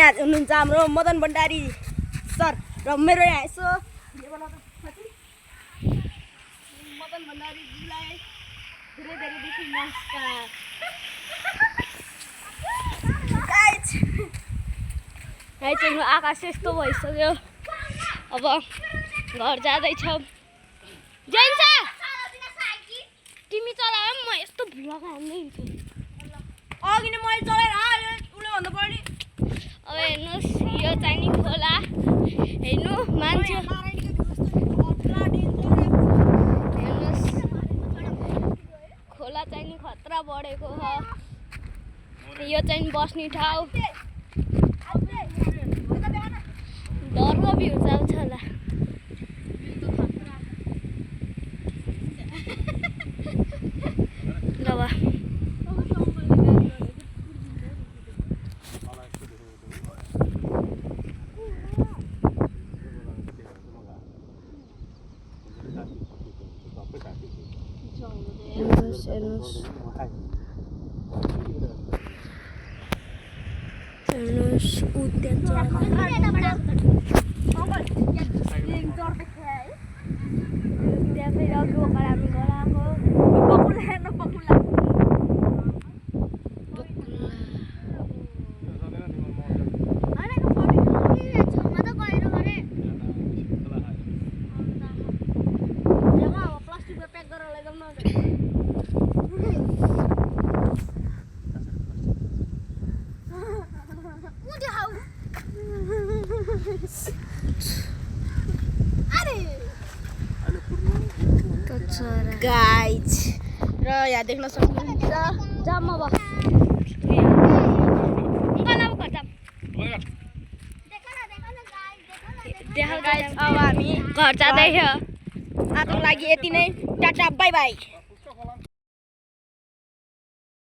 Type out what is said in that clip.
यहाँ हुनुहुन्छ हाम्रो मदन भण्डारी सर र मेरो यहाँ यसो मदन भण्डारीजीलाई धेरै धेरैदेखि नमस्कार। चाहिँ आकाश यस्तो भइसक्यो, अब घर जाँदैछौँ। जान्छ तिमी चलायो म यस्तो भुवा हान्दै हिँड्छु। अघि नै मैले चलाएर आयो उसले भन्दा बढी। अब हेर्नुहोस् यो चाहिँ नि खोला, हेर्नु मान्छे हेर्नुहोस् खोला चाहिँ नि खतरा बढेको छ। यो चाहिँ बस्ने ठाउँ, डरको भ्यू आउँछ होला। गाइज र यहाँ देख्न सक्नुहुन्छ जाम अब गाइज अब हामी घर जाँदैछ। आजको लागि यति नै, टाटा बाई बाई।